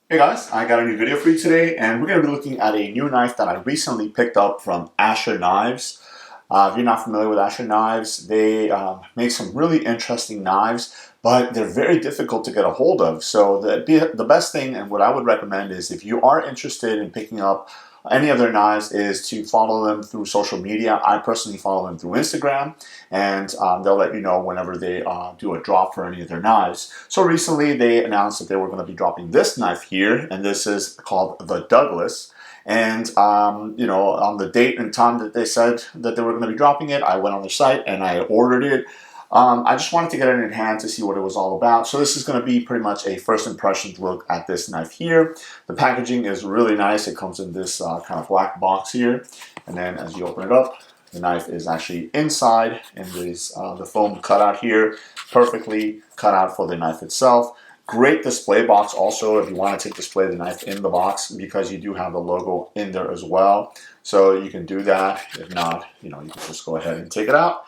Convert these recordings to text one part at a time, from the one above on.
Hey guys, I got a new video for you today, and we're going to be looking at a new knife that I recently picked up from Asher Knives. If you're not familiar with Asher Knives, they make some really interesting knives, but they're very difficult to get a hold of. So the best thing and what I would recommend is if you are interested in picking up any of their knives is to follow them through social media. I personally follow them through Instagram, and they'll let you know whenever they do a drop for any of their knives. So recently they announced that they were going to be dropping this knife here, and this is called the Douglas. And on the date and time that they said that they were going to be dropping it, I went on their site and I ordered it. I just wanted to get it in hand to see what it was all about. So this is going to be pretty much a first impressions look at this knife here. The packaging is really nice. It comes in this kind of black box here, and then as you open it up, the knife is actually inside in this the foam cutout here, perfectly cut out for the knife itself. Great display box also if you want to display the knife in the box, because you do have the logo in there as well. So you can do that. If not, you can just go ahead and take it out.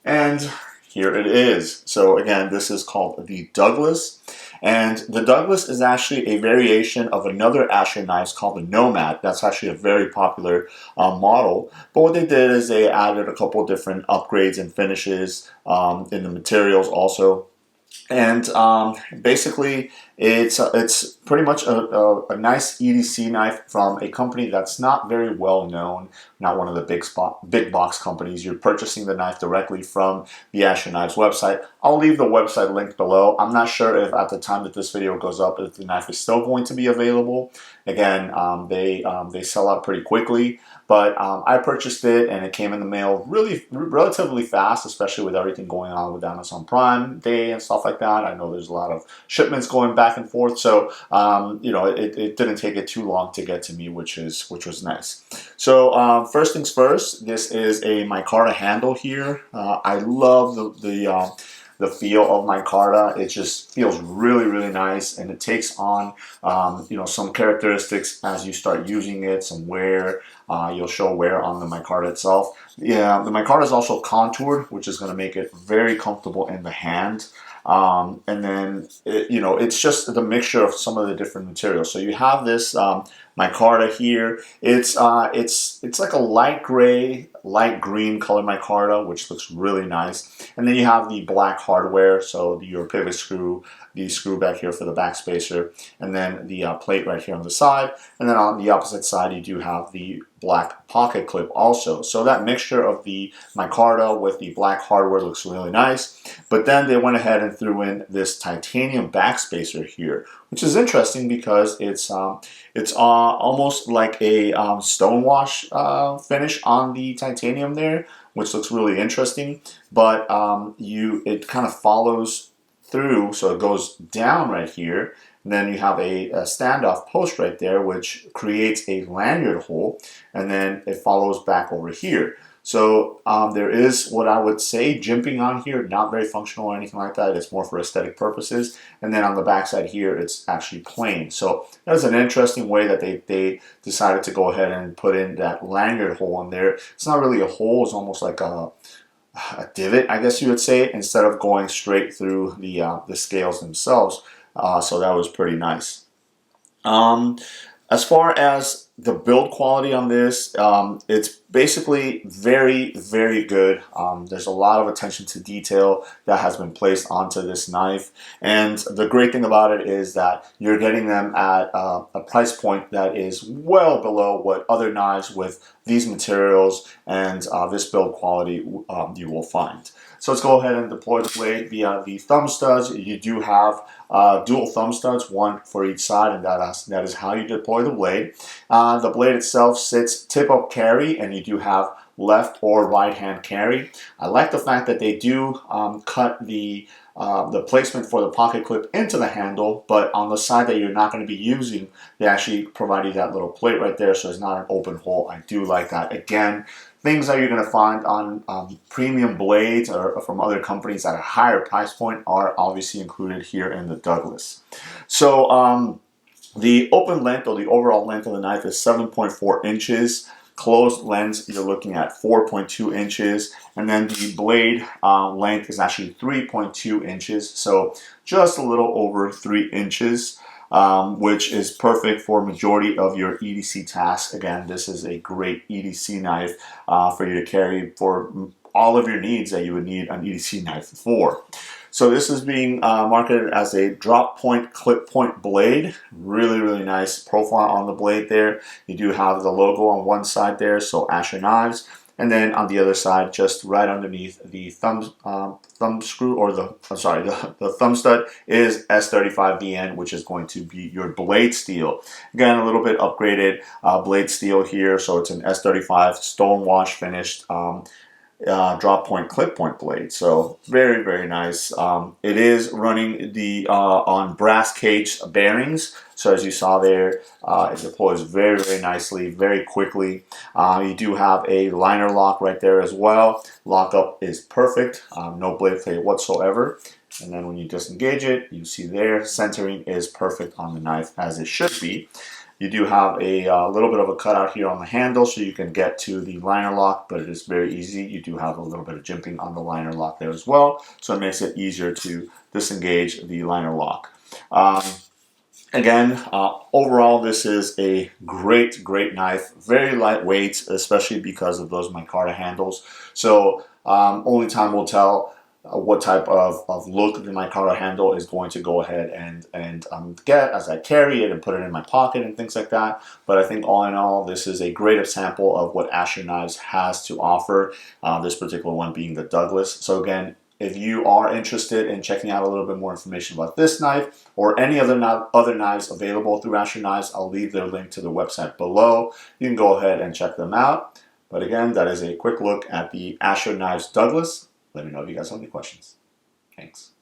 And here it is. So again, this is called the Douglas. And the Douglas is actually a variation of another Asher knife called the Nomad. That's actually a very popular model. But what they did is they added a couple different upgrades and finishes in the materials also. And basically, it's pretty much a nice EDC knife from a company that's not very well known, not one of the big box companies. You're purchasing the knife directly from the Asher Knives website. I'll leave the website link below. I'm not sure if at the time that this video goes up, if the knife is still going to be available. Again, they sell out pretty quickly. But I purchased it and it came in the mail relatively fast, especially with everything going on with Amazon Prime Day and stuff like that. I know there's a lot of shipments going back and forth, so it didn't take it too long to get to me, which was nice. So first things first, this is a micarta handle here. I love the feel of micarta. It just feels really nice, and it takes on some characteristics as you start using it. Some wear, you'll show wear on the micarta itself. Yeah, the micarta is also contoured, which is going to make it very comfortable in the hand. And then it's just the mixture of some of the different materials. So you have this micarta here. It's like a light gray, light green color micarta, which looks really nice. And then you have the black hardware, so your pivot screw, the screw back here for the back spacer, and then the plate right here on the side. And then on the opposite side, you do have the black pocket clip also. So that mixture of the micarta with the black hardware looks really nice. But then they went ahead and threw in this titanium back spacer here, which is interesting because it's almost like a stonewash finish on the titanium there, which looks really interesting. But it kind of follows through, so it goes down right here. And then you have a standoff post right there, which creates a lanyard hole, and then it follows back over here. So there is what I would say jimping on here, not very functional or anything like that. It's more for aesthetic purposes. And then on the back side here, it's actually plain. So that's an interesting way that they decided to go ahead and put in that lanyard hole in there. It's not really a hole, it's almost like a divot, I guess you would say, instead of going straight through the scales themselves. So that was pretty nice. As far as the build quality on this, it's basically very good. There's a lot of attention to detail that has been placed onto this knife, and the great thing about it is that you're getting them at a price point that is well below what other knives with these materials and this build quality you will find. So let's go ahead and deploy the blade via the thumb studs. You do have dual thumb studs, one for each side, and that is how you deploy the blade. The blade itself sits tip up carry, and you do have left or right hand carry. I like the fact that they do cut the placement for the pocket clip into the handle, but on the side that you're not going to be using, they actually provide you that little plate right there, so it's not an open hole. I do like that. Again, things that you're going to find on premium blades or from other companies at a higher price point are obviously included here in the Douglas. So the open length, or the overall length of the knife, is 7.4 inches. Closed lens, you're looking at 4.2 inches, and then the blade length is actually 3.2 inches, so just a little over 3 inches. which is perfect for majority of your EDC tasks. Again, this is a great EDC knife for you to carry for all of your needs that you would need an EDC knife for. So this is being marketed as a drop point, clip point blade. Really, really nice profile on the blade there. You do have the logo on one side there, so Asher Knives. And then on the other side, just right underneath the thumb screw, or the thumb stud, is S35VN, which is going to be your blade steel. Again, a little bit upgraded blade steel here, so it's an S35 stonewash finished drop point, clip point blade. So very, very nice. It is running the on brass cage bearings. So as you saw there, it deploys very, very nicely, very quickly. You do have a liner lock right there as well. Lockup is perfect, no blade plate whatsoever. And then when you disengage it, you see there, centering is perfect on the knife, as it should be. You do have a little bit of a cutout here on the handle so you can get to the liner lock, but it is very easy. You do have a little bit of jimping on the liner lock there as well, so it makes it easier to disengage the liner lock. Again, overall, this is a great, great knife. Very lightweight, especially because of those micarta handles. So only time will tell what type of look the micarta handle is going to go ahead and get as I carry it and put it in my pocket and things like that. But I think all in all, this is a great example of what Asher Knives has to offer, this particular one being the Douglas. So again, if you are interested in checking out a little bit more information about this knife or any other knives available through Asher Knives, I'll leave their link to the website below. You can go ahead and check them out. But again, that is a quick look at the Asher Knives Douglas. Let me know if you guys have any questions. Thanks.